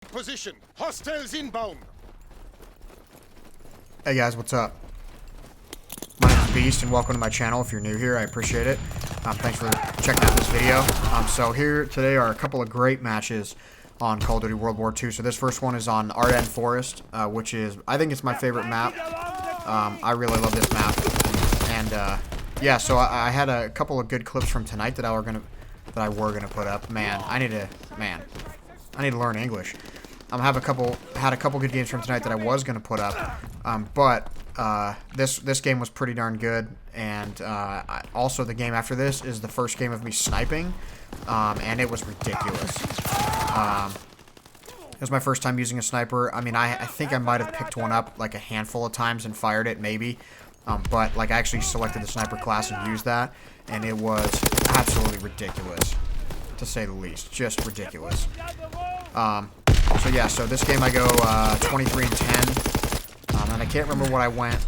Position. Hostiles inbound. Hey guys, what's up? My name is Beast and welcome to my channel. If you're new here, I appreciate it. Thanks for checking out this video. So here today are a couple of great matches on Call of Duty World War II. So this first one is on Ardennes Forest, which is, I think it's my favorite map. I really love this map. And yeah, so I had a couple of good clips from tonight that I were gonna put up. Man, I need to learn English. Had a couple good games from tonight that I was gonna put up, but this game was pretty darn good. And also the game after this is the first game of me sniping, and it was ridiculous. It was my first time using a sniper. I mean, I think I might have picked one up like a handful of times and fired it maybe, but like I actually selected the sniper class and used that, and it was absolutely ridiculous, to say the least. Just ridiculous. So yeah, so this game I go 23 and 10, and I can't remember what I went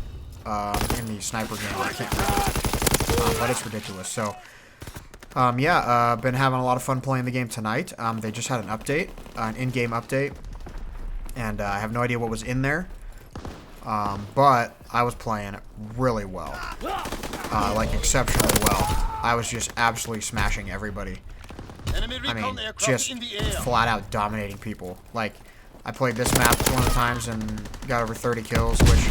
in the sniper game. I can't remember, but it's ridiculous. So yeah, been having a lot of fun playing the game tonight. They just had an update, an in-game update, and I have no idea what was in there, but I was playing really well, like exceptionally well. I was just absolutely smashing everybody. I mean, just flat out dominating people. Like, I played this map one of the times and got over 30 kills, which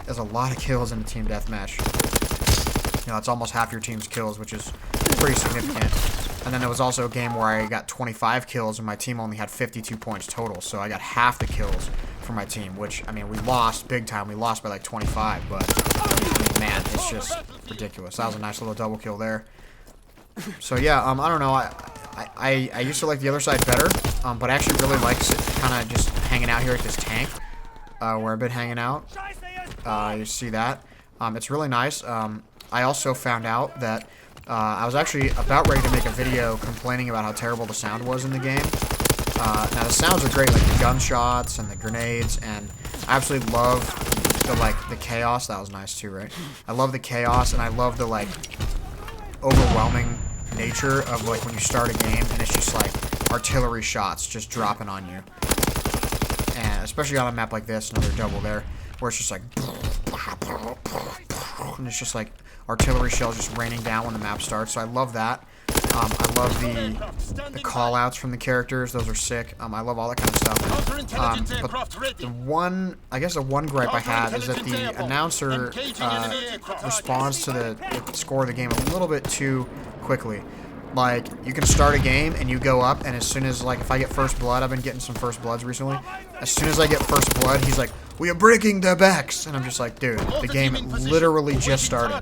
is a lot of kills in a team deathmatch. You know, it's almost half your team's kills, which is pretty significant. And then there was also a game where I got 25 kills and my team only had 52 points total, so I got half the kills for my team, which, I mean, we lost big time. We lost by like 25, but, I mean, man, it's just ridiculous. That was a nice little double kill there. So yeah, I don't know. I used to like the other side better, but I actually really like kind of just hanging out here at this tank, where I've been hanging out. You see that? It's really nice. I also found out that I was actually about ready to make a video complaining about how terrible the sound was in the game. Now the sounds are great, like the gunshots and the grenades, and I absolutely love the chaos. That was nice too, right? I love the chaos, and I love the overwhelming nature of like when you start a game and it's just like artillery shots just dropping on you, and especially on a map like this, another double there, where it's just like and it's just like artillery shells just raining down when the map starts. So I love that. I love the call outs from the characters. Those are sick. I love all that kind of stuff. But the one gripe I have is that the announcer responds to the score of the game a little bit too quickly. Like, you can start a game and you go up, and as soon as, like, if I get first blood, I've been getting some first bloods recently. As soon as I get first blood, he's like, "We are breaking the backs," and I'm just like, dude, the game literally just started.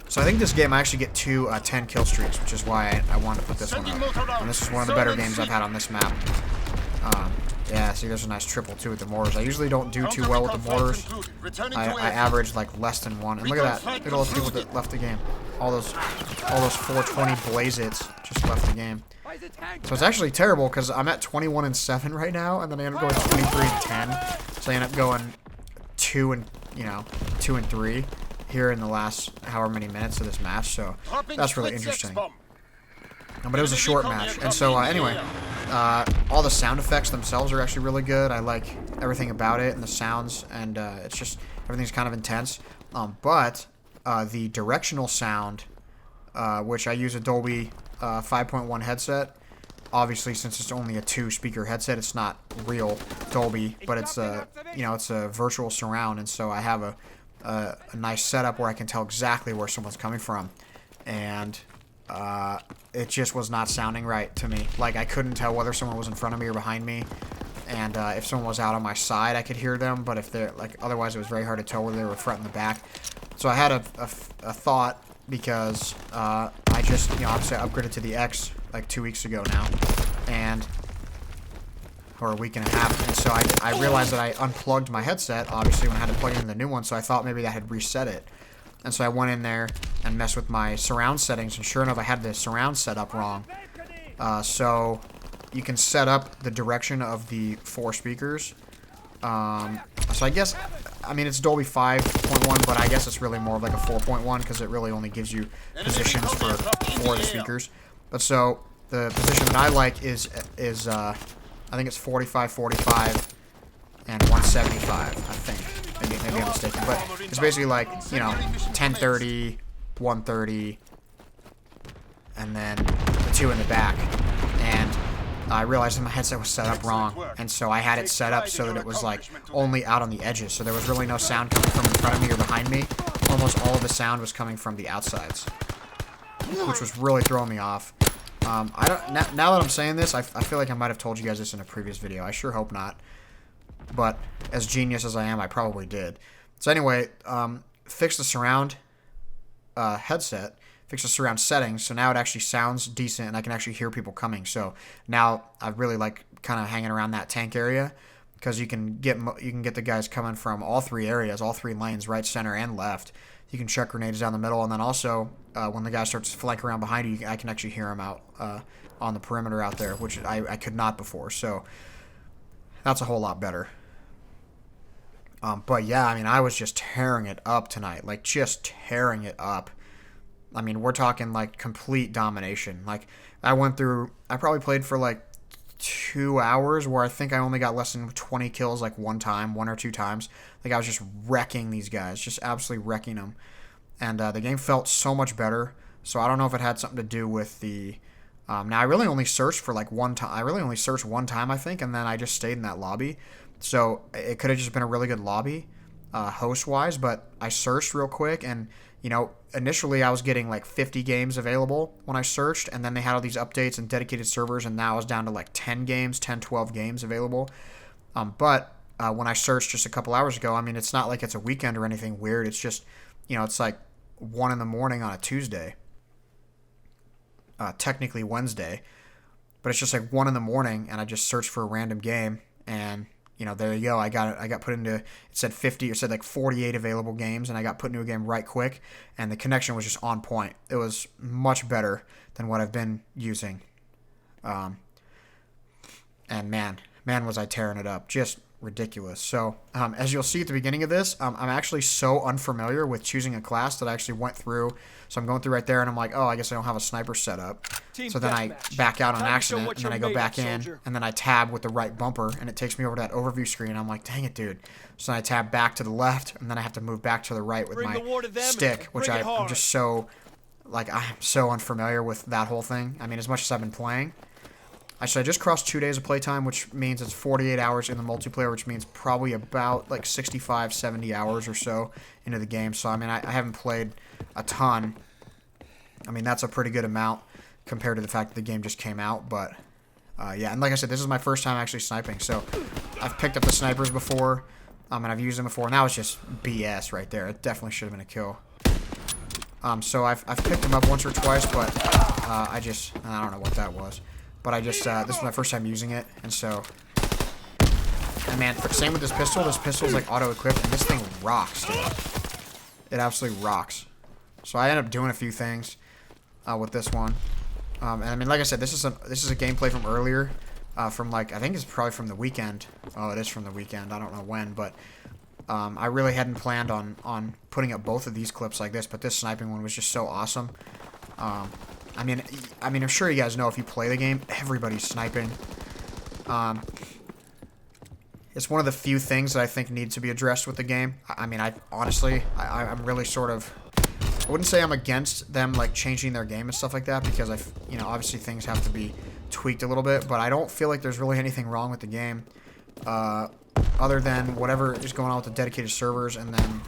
So I think this game I actually get two 10 kill streaks, which is why I wanted to put this one up. And this is one of the better games I've had on this map. Yeah, see, there's a nice triple too with the mortars. I usually don't do too well with the mortars. I average like less than one. And look at that! Look at all those people that left the game. All those 420 Blazits just left the game. So it's actually terrible because I'm at 21 and 7 right now, and then I end up going 23 and 10. So I end up going 2 and 3 here in the last however many minutes of this match. So that's really interesting. But it was a short match, and so anyway, all the sound effects themselves are actually really good. I like everything about it and the sounds, and it's just everything's kind of intense. But the directional sound, which I use a Dolby 5.1 headset. Obviously, since it's only a 2-speaker headset, it's not real Dolby, but it's it's a virtual surround, and so I have a nice setup where I can tell exactly where someone's coming from, and it just was not sounding right to me. Like, I couldn't tell whether someone was in front of me or behind me, and if someone was out on my side, I could hear them, but if they're otherwise it was very hard to tell whether they were front and the back. So I had a thought, because I just obviously I upgraded to the X like 2 weeks ago now, or a week and a half, and so I realized that I unplugged my headset obviously when I had to plug in the new one, so I thought maybe that had reset it. And so I went in there and messed with my surround settings, and sure enough, I had the surround set up wrong. So you can set up the direction of the 4 speakers. So I guess, I mean, it's Dolby 5.1, but I guess it's really more of like a 4.1 because it really only gives you positions for 4 of the speakers. But so the position that I like is I think it's 45, 45, and 175, I think. Maybe I'm mistaken. But it's basically like, you know, 1030, 130, and then the 2 in the back. And I realized that my headset was set up wrong, and so I had it set up so that it was like only out on the edges, so there was really no sound coming from in front of me or behind me. Almost all of the sound was coming from the outsides, which was really throwing me off. Now that I'm saying this, I feel like I might have told you guys this in a previous video. I sure hope not, but as genius as I am, I probably did. So anyway, fix the surround headset. Fix the surround settings, so now it actually sounds decent, and I can actually hear people coming. So now I really like kind of hanging around that tank area, because you can get the guys coming from all 3 areas, all 3 lanes, right, center, and left. You can chuck grenades down the middle, and then also when the guy starts to flank around behind you, I can actually hear him out on the perimeter out there, which I could not before. So that's a whole lot better. But yeah, I mean, I was just tearing it up tonight, like just tearing it up. I mean, we're talking like complete domination. Like I probably played for like 2 hours where I think I only got less than 20 kills like one or two times. Like I was just wrecking these guys, just absolutely wrecking them. And the game felt so much better. So I don't know if it had something to do with the... now I really only searched for like one time. I really only searched one time, I think, and then I just stayed in that lobby. So it could have just been a really good lobby, host-wise, but I searched real quick, and you know, initially I was getting like 50 games available when I searched, and then they had all these updates and dedicated servers, and now I was down to like 10, 12 games available. But when I searched just a couple hours ago, I mean, it's not like it's a weekend or anything weird. It's just, you know, it's like 1 in the morning on a Tuesday. Technically Wednesday. But it's just like 1 in the morning, and I just searched for a random game, and... you know, there you go. I got put into, it said 50, it said like 48 available games, and I got put into a game right quick, and the connection was just on point. It was much better than what I've been using. And man, was I tearing it up. Just ridiculous. So, as you'll see at the beginning of this, I'm actually so unfamiliar with choosing a class that I actually went through. So I'm going through right there, and I'm like, oh, I guess I don't have a sniper set up. So then I back out on accident, and then I go back in, and then I tab with the right bumper, and it takes me over to that overview screen. I'm like, dang it, dude. So then I tab back to the left, and then I have to move back to the right with my stick, which I'm just so, like, I'm so unfamiliar with that whole thing. I mean, as much as I've been playing. Actually, I just crossed 2 days of playtime, which means it's 48 hours in the multiplayer, which means probably about like 65, 70 hours or so into the game. So, I mean, I haven't played a ton. I mean, that's a pretty good amount compared to the fact that the game just came out. But, yeah, and like I said, this is my first time actually sniping. So, I've picked up the snipers before, and I've used them before. And that was just BS right there. It definitely should have been a kill. So, I've picked them up once or twice, but I don't know what that was. But I just, this is my first time using it, and so, and man, same with this pistol. This pistol is like auto-equipped, and this thing rocks, dude. It absolutely rocks. So I ended up doing a few things with this one, and I mean, like I said, this is a gameplay from earlier, from like, I think it's probably from the weekend. Oh, it is from the weekend. I don't know when, but I really hadn't planned on putting up both of these clips like this, but this sniping one was just so awesome. I mean, I'm sure you guys know if you play the game, everybody's sniping. It's one of the few things that I think needs to be addressed with the game. I mean, honestly, I'm really sort of, I wouldn't say I'm against them like changing their game and stuff like that, because obviously things have to be tweaked a little bit, but I don't feel like there's really anything wrong with the game, other than whatever is going on with the dedicated servers, and then.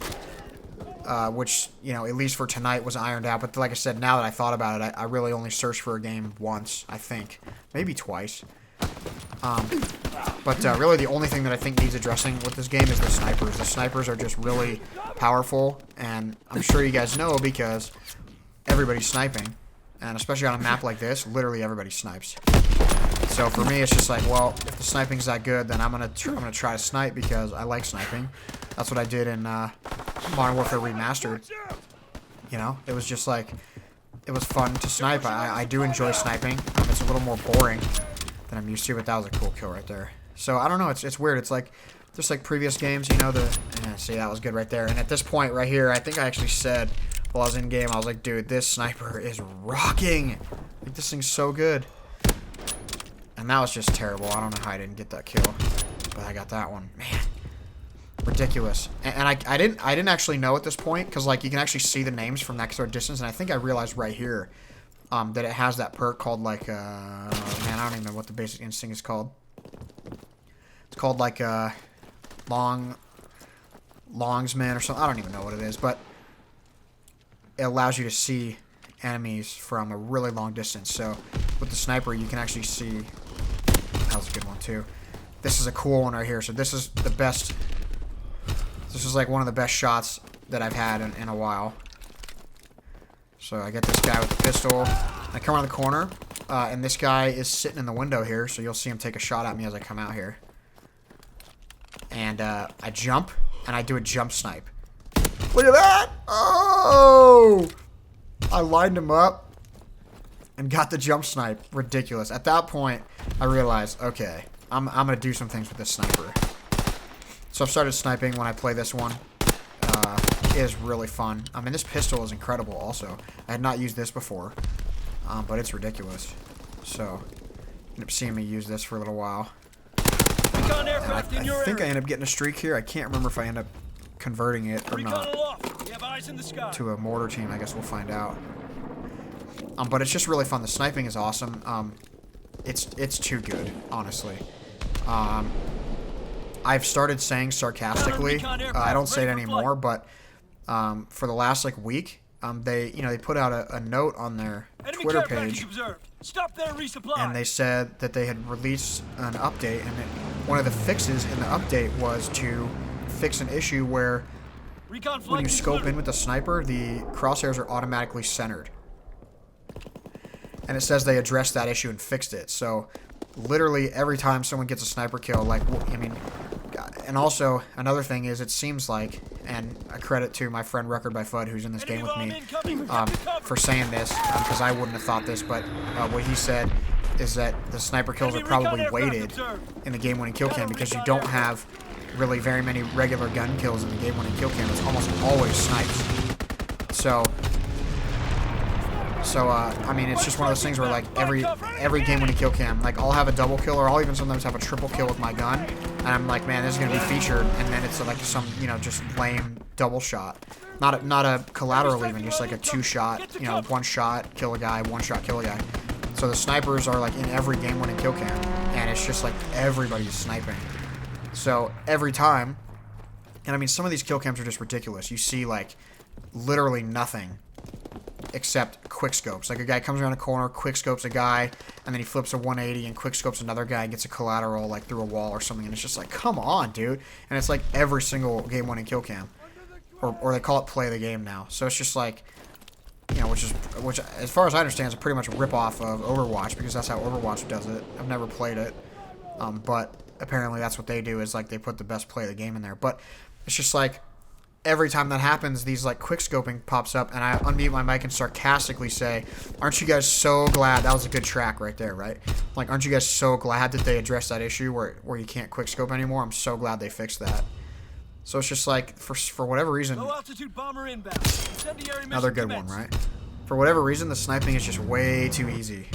Which, you know, at least for tonight was ironed out. But like I said, now that I thought about it, I really only searched for a game once, I think. Maybe twice. But really the only thing that I think needs addressing with this game is the snipers. The snipers are just really powerful, and I'm sure you guys know because everybody's sniping. And especially on a map like this, literally everybody snipes. So for me, it's just like, well, if the sniping's that good, then I'm gonna try to snipe because I like sniping. That's what I did in Modern Warfare Remastered. You know, it was just like, it was fun to snipe. I do enjoy sniping. It's a little more boring than I'm used to, but that was a cool kill right there. So I don't know, it's weird. It's like, just like previous games, you know, see, that was good right there. And at this point right here, I think I actually said while I was in game, I was like, dude, this sniper is rocking. Like, this thing's so good. And that was just terrible. I don't know how I didn't get that kill, but I got that one. Man, ridiculous. And I didn't actually know at this point, because like you can actually see the names from that sort of distance. And I think I realized right here that it has that perk called like man, I don't even know what the basic instinct is called. It's called like longsman or something. I don't even know what it is, but it allows you to see enemies from a really long distance. So with the sniper, you can actually see. That was a good one too. This is a cool one right here. So this is the best. This is like one of the best shots that I've had in a while. So I get this guy with the pistol. I come around the corner, and this guy is sitting in the window here. So you'll see him take a shot at me as I come out here. And I jump, and I do a jump snipe. Look at that! Oh! I lined him up and got the jump snipe. Ridiculous. At that point, I realized, okay, I'm going to do some things with this sniper. So I've started sniping when I play this one. It is really fun. I mean, this pistol is incredible also. I had not used this before, but it's ridiculous. So, you end up seeing me use this for a little while. And I think I end up getting a streak here. I can't remember if I end up converting it or not to a mortar team. I guess we'll find out. But it's just really fun. The sniping is awesome. It's too good, honestly. I've started saying sarcastically. I don't say it anymore, but for the last like week, they put out a note on their Twitter page, and they said that they had released an update, and one of the fixes in the update was to fix an issue where when you scope in with the sniper, the crosshairs are automatically centered. And it says they addressed that issue and fixed it. So literally every time someone gets a sniper kill, like, I mean, and also another thing is it seems like, and a credit to my friend Record by Fudd who's in this game with me for saying this, because I wouldn't have thought this, but what he said is that the sniper kills are probably weighted in the game-winning kill cam because you don't have really very many regular gun kills in the game-winning kill cam. It's almost always snipes. So I mean, it's just one of those things where, like, every game-winning kill cam, like, I'll have a double kill, or I'll even sometimes have a triple kill with my gun, and I'm like, man, this is gonna be featured, and then it's like some, just lame double shot. Not a collateral even, just like a two-shot, one shot, kill a guy, one shot, kill a guy. So the snipers are, like, in every game-winning kill cam, and it's just, like, everybody's sniping. So every time, and I mean, some of these kill cams are just ridiculous. You see, like, literally nothing except quick scopes. Like, a guy comes around a corner, quick scopes a guy, and then he flips a 180 and quick scopes another guy and gets a collateral, like, through a wall or something, and it's just like, come on, dude. And it's like every single game-winning kill cam. Or they call it play the game now. So it's just like, which as far as I understand is pretty much a rip-off of Overwatch, because that's how Overwatch does it. I've never played it, but apparently that's what they do, is like they put the best play of the game in there. But it's just like every time that happens, these like quick scoping pops up, and I unmute my mic and sarcastically say, aren't you guys so glad? That was a good track right there, right? Like, aren't you guys so glad that they addressed that issue where you can't quick scope anymore? I'm so glad they fixed that. So it's just like, for whatever reason, another good one, right? For whatever reason, the sniping is just way too easy.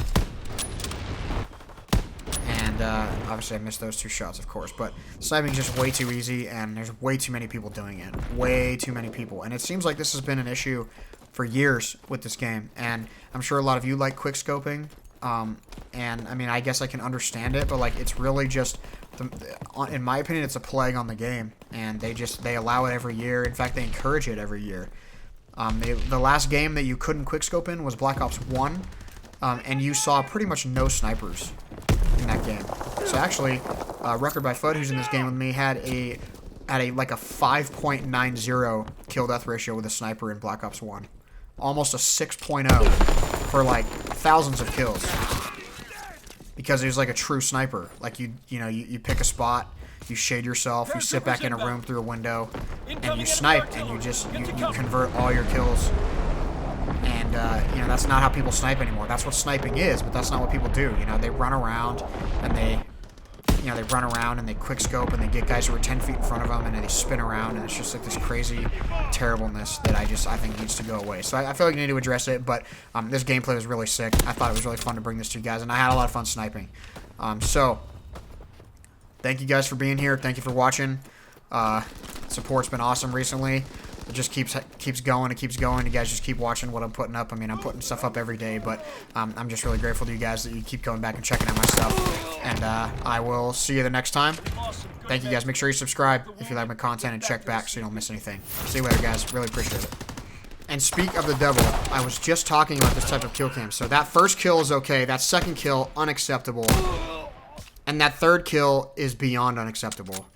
And obviously I missed those two shots, of course, but sniping is just way too easy, and there's way too many people doing it. Way too many people. And it seems like this has been an issue for years with this game, and I'm sure a lot of you like quick scoping, and I mean, I guess I can understand it, but like, it's really just, in my opinion, it's a plague on the game, and they allow it every year. In fact, they encourage it every year. The last game that you couldn't quick scope in was Black Ops 1, and you saw pretty much no snipers in that game. So actually, Record by Fudd, who's in this game with me, had a like a 5.90 kill death ratio with a sniper in Black Ops 1. Almost a 6.0 for like thousands of kills. Because he was like a true sniper. Like, you pick a spot, you shade yourself, you sit back in a room through a window, and you snipe, and you convert all your kills. And that's not how people snipe anymore. That's what sniping is, but that's not what people do. They run around and they quick scope, and they get guys who are 10 feet in front of them, and then they spin around, and it's just like this crazy terribleness that I think needs to go away. So I feel like I need to address it, but this gameplay was really sick. I thought it was really fun to bring this to you guys, and I had a lot of fun sniping. So, thank you guys for being here. Thank you for watching. Support's been awesome recently. It just keeps going. It keeps going. You guys just keep watching what I'm putting up. I mean, I'm putting stuff up every day, but I'm just really grateful to you guys that you keep going back and checking out my stuff. And I will see you the next time. Thank you guys. Make sure you subscribe if you like my content and check back so you don't miss anything. See you later, guys. Really appreciate it. And speak of the devil, I was just talking about this type of kill cam. So that first kill is okay. That second kill, unacceptable. And that third kill is beyond unacceptable.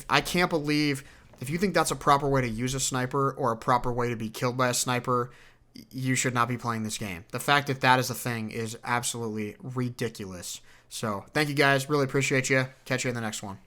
I can't believe... If you think that's a proper way to use a sniper or a proper way to be killed by a sniper, you should not be playing this game. The fact that that is a thing is absolutely ridiculous. So, thank you guys. Really appreciate you. Catch you in the next one.